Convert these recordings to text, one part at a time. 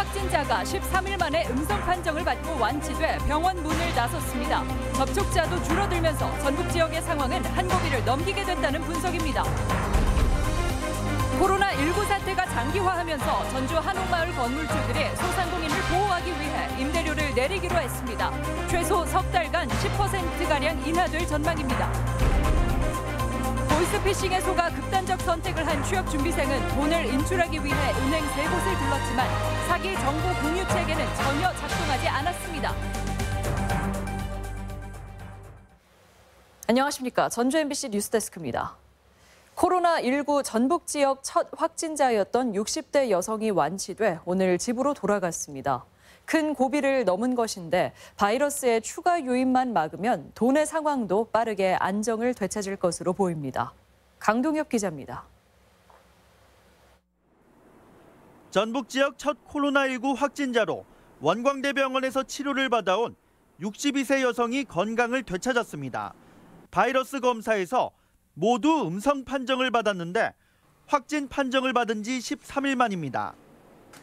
확진자가 13일 만에 음성 판정을 받고 완치돼 병원 문을 나섰습니다. 접촉자도 줄어들면서 전북 지역의 상황은 한 고비를 넘기게 됐다는 분석입니다. 코로나19 사태가 장기화하면서 전주 한옥마을 건물주들이 소상공인을 보호하기 위해 임대료를 내리기로 했습니다. 최소 석 달간 10%가량 인하될 전망입니다. 보이스피싱에 속아 극단적 선택을 한 취업준비생은 돈을 인출하기 위해 은행 3곳을 둘렀지만 사기 정보 공유 체계는 전혀 작동하지 않았습니다. 안녕하십니까. 전주 MBC 뉴스데스크입니다. 코로나19 전북 지역 첫 확진자였던 60대 여성이 완치돼 오늘 집으로 돌아갔습니다. 큰 고비를 넘은 것인데 바이러스의 추가 유입만 막으면 도내 상황도 빠르게 안정을 되찾을 것으로 보입니다. 강동엽 기자입니다. 전북 지역 첫 코로나19 확진자로 원광대병원에서 치료를 받아온 62세 여성이 건강을 되찾았습니다. 바이러스 검사에서 모두 음성 판정을 받았는데 확진 판정을 받은 지 13일 만입니다.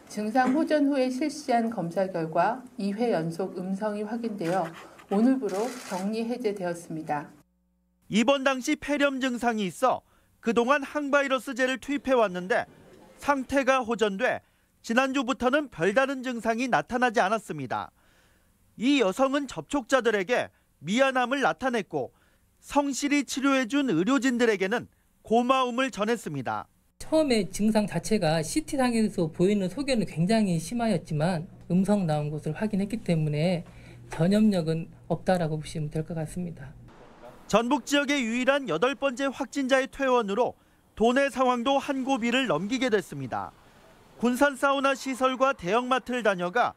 증상 호전 후에 실시한 검사 결과 2회 연속 음성이 확인되어 오늘부로 격리 해제되었습니다. 입원 당시 폐렴 증상이 있어 그동안 항바이러스제를 투입해 왔는데 상태가 호전돼 지난주부터는 별다른 증상이 나타나지 않았습니다. 이 여성은 접촉자들에게 미안함을 나타냈고 성실히 치료해준 의료진들에게는 고마움을 전했습니다. 처음에 증상 자체가 CT상에서 보이는 소견은 굉장히 심하였지만 음성 나온 것을 확인했기 때문에 전염력은 없다라고 보시면 될 것 같습니다. 전북 지역의 유일한 8번째 확진자의 퇴원으로 도내 상황도 한 고비를 넘기게 됐습니다. 군산 사우나 시설과 대형마트를 다녀가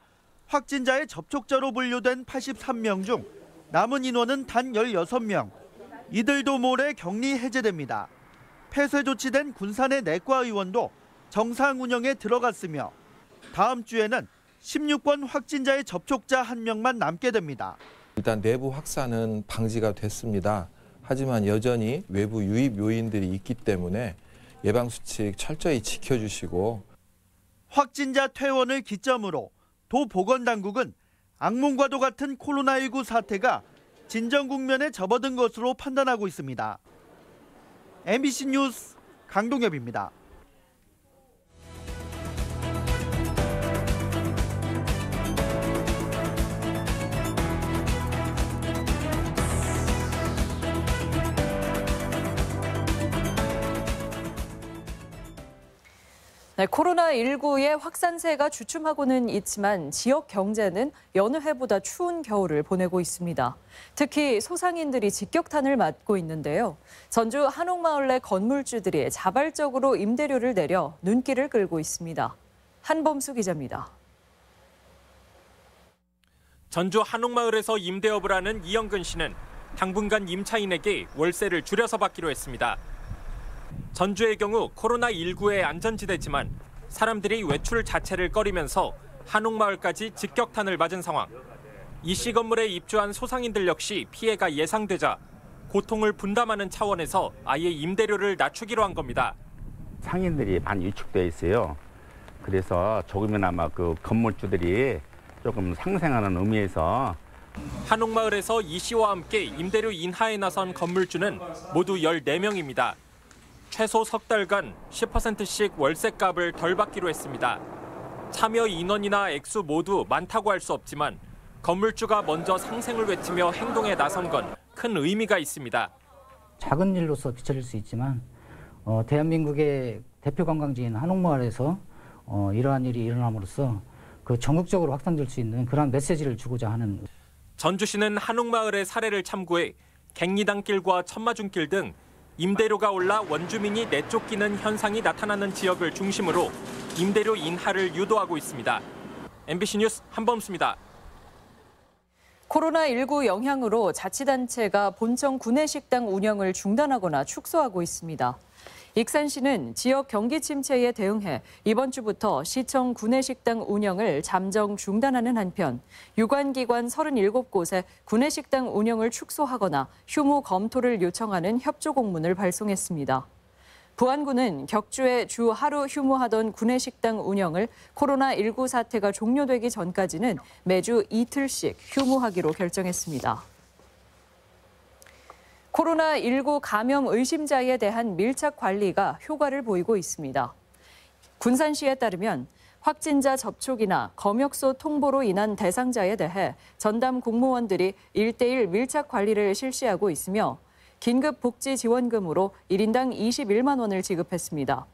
확진자의 접촉자로 분류된 83명 중 남은 인원은 단 16명. 이들도 모레 격리 해제됩니다. 폐쇄 조치된 군산의 내과 의원도 정상 운영에 들어갔으며 다음 주에는 16번 확진자의 접촉자 1명만 남게 됩니다. 일단 내부 확산은 방지가 됐습니다. 하지만 여전히 외부 유입 요인들이 있기 때문에 예방수칙 철저히 지켜주시고 확진자 퇴원을 기점으로 도 보건당국은 악몽과도 같은 코로나19 사태가 진정 국면에 접어든 것으로 판단하고 있습니다. MBC 뉴스 강동엽입니다. 네, 코로나19의 확산세가 주춤하고는 있지만 지역 경제는 여느 해보다 추운 겨울을 보내고 있습니다. 특히 소상인들이 직격탄을 맞고 있는데요. 전주 한옥마을 내 건물주들이 자발적으로 임대료를 내려 눈길을 끌고 있습니다. 한범수 기자입니다. 전주 한옥마을에서 임대업을 하는 이영근 씨는 당분간 임차인에게 월세를 줄여서 받기로 했습니다. 전주의 경우 코로나19의 안전지대지만 사람들이 외출 자체를 꺼리면서 한옥마을까지 직격탄을 맞은 상황. 이 씨 건물에 입주한 소상인들 역시 피해가 예상되자 고통을 분담하는 차원에서 아예 임대료를 낮추기로 한 겁니다. 상인들이 많이 위축되어 있어요. 그래서 조금이나마 그 건물주들이 조금 상생하는 의미에서 한옥마을에서 이 씨와 함께 임대료 인하에 나선 건물주는 모두 14명입니다. 최소 석 달간 10%씩 월세값을 덜 받기로 했습니다. 참여 인원이나 액수 모두 많다고 할 수 없지만 건물주가 먼저 상생을 외치며 행동에 나선 건 큰 의미가 있습니다. 작은 일로서 비춰질 수 있지만 대한민국의 대표 관광지인 한옥마을에서 이러한 일이 일어남으로써 그 전국적으로 확산될 수 있는 그런 메시지를 주고자 하는. 전주시는 한옥마을의 사례를 참고해 갱리단길과 천마중길 등 임대료가 올라 원주민이 내쫓기는 현상이 나타나는 지역을 중심으로 임대료 인하를 유도하고 있습니다. MBC 뉴스 한범수입니다. 코로나19 영향으로 자치단체가 본청 구내식당 운영을 중단하거나 축소하고 있습니다. 익산시는 지역 경기 침체에 대응해 이번 주부터 시청 구내식당 운영을 잠정 중단하는 한편 유관기관 37곳에 구내식당 운영을 축소하거나 휴무 검토를 요청하는 협조 공문을 발송했습니다. 부안군은 격주에 주 하루 휴무하던 구내식당 운영을 코로나19 사태가 종료되기 전까지는 매주 이틀씩 휴무하기로 결정했습니다. 코로나19 감염 의심자에 대한 밀착 관리가 효과를 보이고 있습니다. 군산시에 따르면 확진자 접촉이나 검역소 통보로 인한 대상자에 대해 전담 공무원들이 1:1 밀착 관리를 실시하고 있으며 긴급복지지원금으로 1인당 21만 원을 지급했습니다.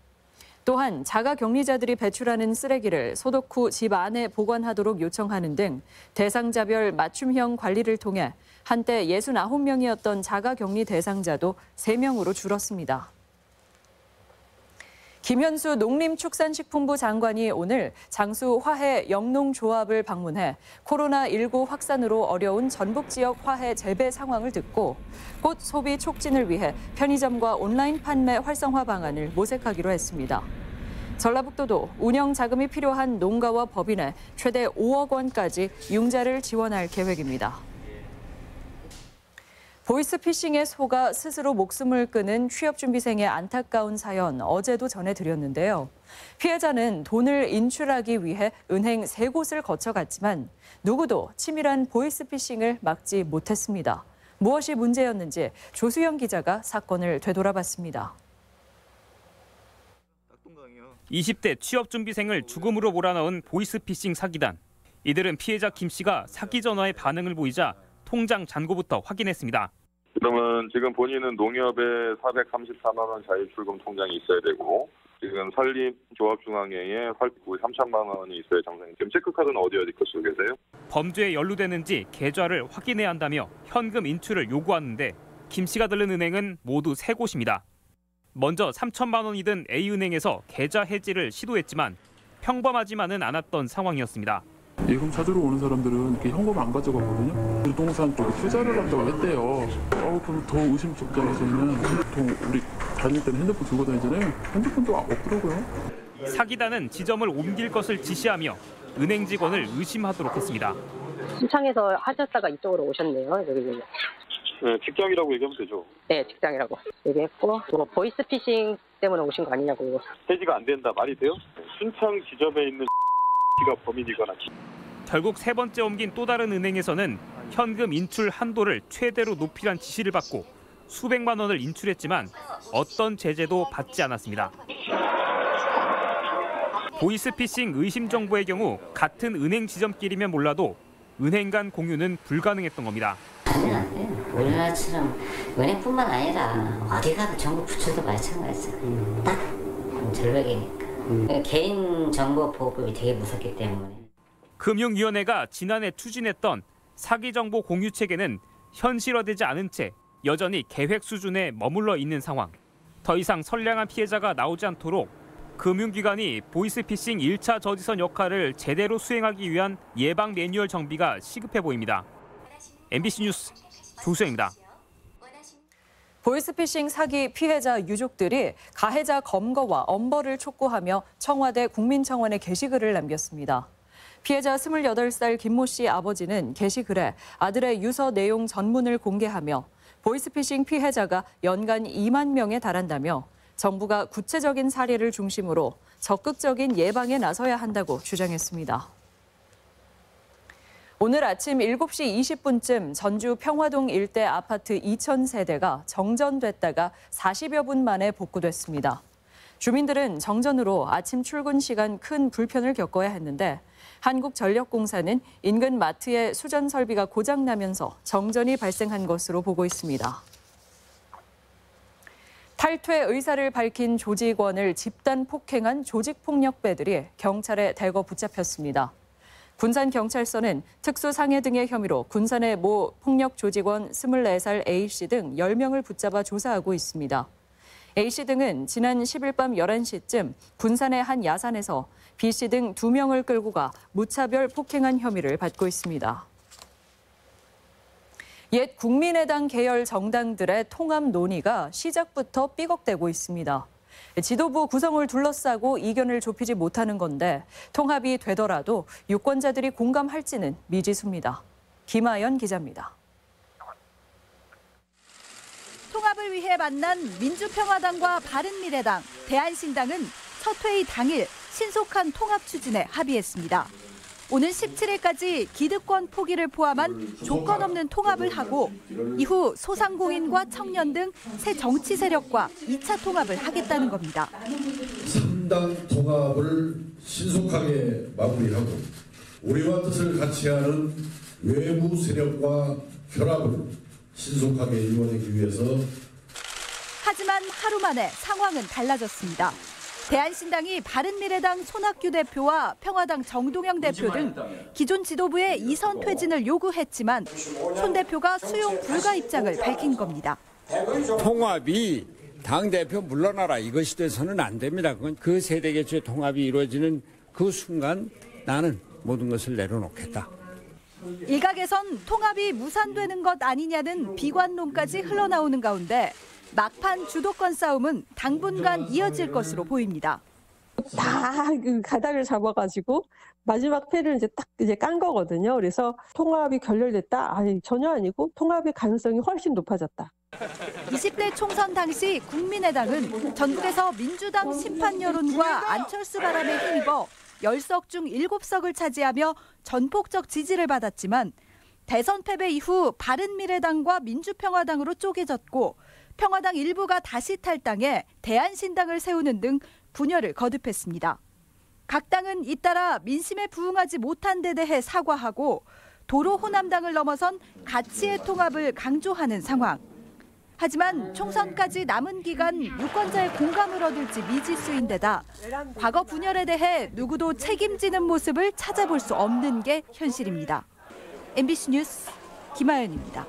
또한 자가격리자들이 배출하는 쓰레기를 소독 후 집 안에 보관하도록 요청하는 등 대상자별 맞춤형 관리를 통해 한때 69명이었던 자가격리 대상자도 3명으로 줄었습니다. 김현수 농림축산식품부 장관이 오늘 장수 화해 영농조합을 방문해 코로나19 확산으로 어려운 전북 지역 화해 재배 상황을 듣고 꽃 소비 촉진을 위해 편의점과 온라인 판매 활성화 방안을 모색하기로 했습니다. 전라북도도 운영 자금이 필요한 농가와 법인에 최대 5억 원까지 융자를 지원할 계획입니다. 보이스피싱에 속아 스스로 목숨을 끊은 취업준비생의 안타까운 사연 어제도 전해드렸는데요. 피해자는 돈을 인출하기 위해 은행 3곳을 거쳐갔지만 누구도 치밀한 보이스피싱을 막지 못했습니다. 무엇이 문제였는지 조수영 기자가 사건을 되돌아봤습니다. 20대 취업준비생을 죽음으로 몰아넣은 보이스피싱 사기단. 이들은 피해자 김 씨가 사기 전화에 반응을 보이자 통장 잔고부터 확인했습니다. 그러면 지금 본인은 농협에 434만 원 자유출금 통장이 있어야 되고 지금 산림조합중앙회에 활구에 3천만 원이 있어야 정상이. 지금 체크카드는 어디 거 쓰고 계세요? 범죄에 연루되는지 계좌를 확인해야 한다며 현금 인출을 요구하는데 김 씨가 들른 은행은 모두 3곳입니다. 먼저 3천만 원이 든 A은행에서 계좌 해지를 시도했지만 평범하지만은 않았던 상황이었습니다. 예금 찾으러 오는 사람들은 이렇게 현금 안 가져가거든요. 부동산 쪽에 투자를 한다고 했대요. 그럼 더 의심쩍잖아서는 보통 우리 다닐 때는 핸드폰 들고 다니잖아요. 핸드폰도 없더라고요. 사기단은 지점을 옮길 것을 지시하며 은행 직원을 의심하도록 했습니다. 신청해서 하셨다가 이쪽으로 오셨네요. 여기. 네, 직장이라고 얘기하면 되죠. 네, 직장이라고 얘기했고 보이스피싱 때문에 오신 거 아니냐고. 해지가 안 된다 말이 돼요? 신청 지점에 있는 가 범인이거나. 결국 3번째 옮긴 또 다른 은행에서는 현금 인출 한도를 최대로 높이란 지시를 받고 수백만 원을 인출했지만 어떤 제재도 받지 않았습니다. 보이스피싱 의심 정보의 경우 같은 은행 지점끼리면 몰라도 은행 간 공유는 불가능했던 겁니다. 우리나라처럼 은행뿐만 아니라 어디 가도 전국 부처도 마찬가지죠. 딱 절벽이니까. 개인정보보호법이 되게 무섭기 때문에. 금융위원회가 지난해 추진했던 사기정보 공유 체계는 현실화되지 않은 채 여전히 계획 수준에 머물러 있는 상황. 더 이상 선량한 피해자가 나오지 않도록 금융기관이 보이스피싱 1차 저지선 역할을 제대로 수행하기 위한 예방 매뉴얼 정비가 시급해 보입니다. MBC 뉴스 조수영입니다. 보이스피싱 사기 피해자 유족들이 가해자 검거와 엄벌을 촉구하며 청와대 국민청원에 게시글을 남겼습니다. 피해자 28살 김모 씨 아버지는 게시글에 아들의 유서 내용 전문을 공개하며 보이스피싱 피해자가 연간 2만 명에 달한다며 정부가 구체적인 사례를 중심으로 적극적인 예방에 나서야 한다고 주장했습니다. 오늘 아침 7시 20분쯤 전주 평화동 일대 아파트 2,000세대가 정전됐다가 40여 분 만에 복구됐습니다. 주민들은 정전으로 아침 출근 시간 큰 불편을 겪어야 했는데 한국전력공사는 인근 마트의 수전 설비가 고장나면서 정전이 발생한 것으로 보고 있습니다. 탈퇴 의사를 밝힌 조직원을 집단 폭행한 조직폭력배들이 경찰에 대거 붙잡혔습니다. 군산경찰서는 특수상해 등의 혐의로 군산의 모 폭력 조직원 24살 A씨 등 10명을 붙잡아 조사하고 있습니다. A씨 등은 지난 10일 밤 11시쯤 군산의 한 야산에서 B씨 등 2명을 끌고 가 무차별 폭행한 혐의를 받고 있습니다. 옛 국민의당 계열 정당들의 통합 논의가 시작부터 삐걱대고 있습니다. 지도부 구성을 둘러싸고 이견을 좁히지 못하는 건데 통합이 되더라도 유권자들이 공감할지는 미지수입니다. 김아연 기자입니다. 통합을 위해 만난 민주평화당과 바른미래당, 대한신당은 첫 회의 당일 신속한 통합 추진에 합의했습니다. 오는 17일까지 기득권 포기를 포함한 조건 없는 통합을 하고 이후 소상공인과 청년 등 새 정치 세력과 2차 통합을 하겠다는 겁니다. 3당 통합을 신속하게 마무리하고 우리와 뜻을 같이 하는 외부 세력과 결합을 신속하게 이루어내기 위해서. 하지만 하루 만에 상황은 달라졌습니다. 대한신당이 바른미래당 손학규 대표와 평화당 정동영 대표 등 기존 지도부의 이선 퇴진을 요구했지만 손 대표가 수용 불가 입장을 밝힌 겁니다. 통합이 당대표 물러나라 이것이 돼서는 안 됩니다. 그건 그 세대 개최 통합이 이루어지는 그 순간 나는 모든 것을 내려놓겠다. 일각에선 통합이 무산되는 것 아니냐는 비관론까지 흘러나오는 가운데 막판 주도권 싸움은 당분간 이어질 것으로 보입니다. 다 그 가닥을 잡아가지고 마지막 패를 이제 깐 거거든요. 그래서 통합이 결렬됐다? 아니, 전혀 아니고 통합의 가능성이 훨씬 높아졌다. 20대 총선 당시 국민의당은 전국에서 민주당 심판 여론과 안철수 바람에 힘입어 10석 중 7석을 차지하며 전폭적 지지를 받았지만 대선 패배 이후 바른미래당과 민주평화당으로 쪼개졌고 평화당 일부가 다시 탈당해 대한신당을 세우는 등 분열을 거듭했습니다. 각 당은 잇따라 민심에 부응하지 못한 데 대해 사과하고 도로 호남당을 넘어선 가치의 통합을 강조하는 상황. 하지만 총선까지 남은 기간 유권자의 공감을 얻을지 미지수인 데다 과거 분열에 대해 누구도 책임지는 모습을 찾아볼 수 없는 게 현실입니다. MBC 뉴스 김아연입니다.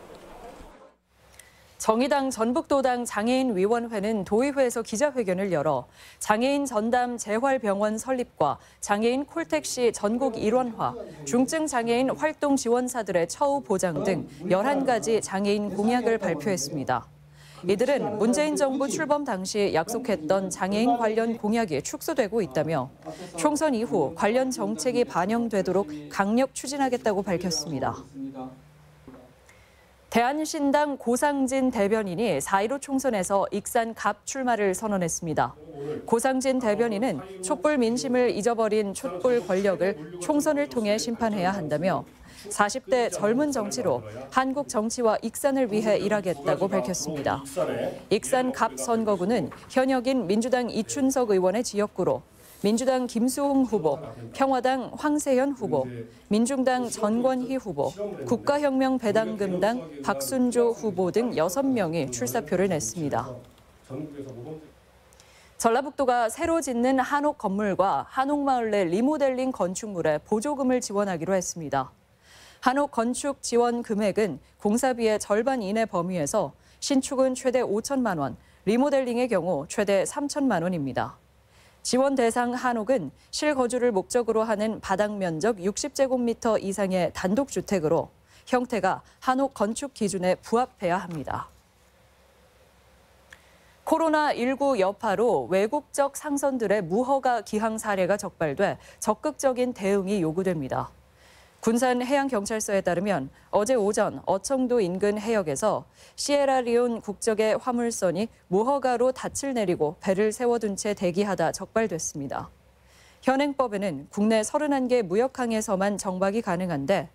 정의당 전북도당 장애인위원회는 도의회에서 기자회견을 열어 장애인 전담 재활병원 설립과 장애인 콜택시 전국 일원화, 중증 장애인 활동 지원사들의 처우 보장 등 11가지 장애인 공약을 발표했습니다. 이들은 문재인 정부 출범 당시 약속했던 장애인 관련 공약이 축소되고 있다며 총선 이후 관련 정책이 반영되도록 강력 추진하겠다고 밝혔습니다. 대한신당 고상진 대변인이 4.15 총선에서 익산 갑 출마를 선언했습니다. 고상진 대변인은 촛불 민심을 잊어버린 촛불 권력을 총선을 통해 심판해야 한다며 40대 젊은 정치로 한국 정치와 익산을 위해 일하겠다고 밝혔습니다. 익산 갑 선거구는 현역인 민주당 이춘석 의원의 지역구로 민주당 김수홍 후보, 평화당 황세현 후보, 민중당 전권희 후보, 국가혁명배당금당 박순조 후보 등 6명이 출사표를 냈습니다. 전라북도가 새로 짓는 한옥 건물과 한옥마을 내 리모델링 건축물에 보조금을 지원하기로 했습니다. 한옥 건축 지원 금액은 공사비의 절반 이내 범위에서 신축은 최대 5천만 원, 리모델링의 경우 최대 3천만 원입니다. 지원 대상 한옥은 실거주를 목적으로 하는 바닥 면적 60제곱미터 이상의 단독주택으로 형태가 한옥 건축 기준에 부합해야 합니다. 코로나19 여파로 외국적 상선들의 무허가 기항 사례가 적발돼 적극적인 대응이 요구됩니다. 군산해양경찰서에 따르면 어제 오전 어청도 인근 해역에서 시에라리온 국적의 화물선이 무허가로 닻을 내리고 배를 세워둔 채 대기하다 적발됐습니다. 현행법에는 국내 31개 무역항에서만 정박이 가능한데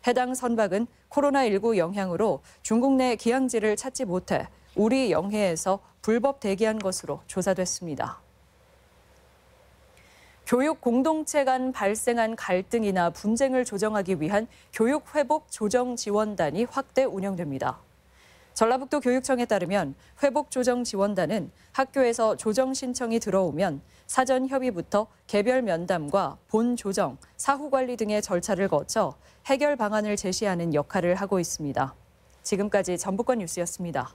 해당 선박은 코로나19 영향으로 중국 내 기항지를 찾지 못해 우리 영해에서 불법 대기한 것으로 조사됐습니다. 교육 공동체 간 발생한 갈등이나 분쟁을 조정하기 위한 교육회복조정지원단이 확대 운영됩니다. 전라북도 교육청에 따르면 회복조정지원단은 학교에서 조정 신청이 들어오면 사전 협의부터 개별 면담과 본조정, 사후관리 등의 절차를 거쳐 해결 방안을 제시하는 역할을 하고 있습니다. 지금까지 전북권 뉴스였습니다.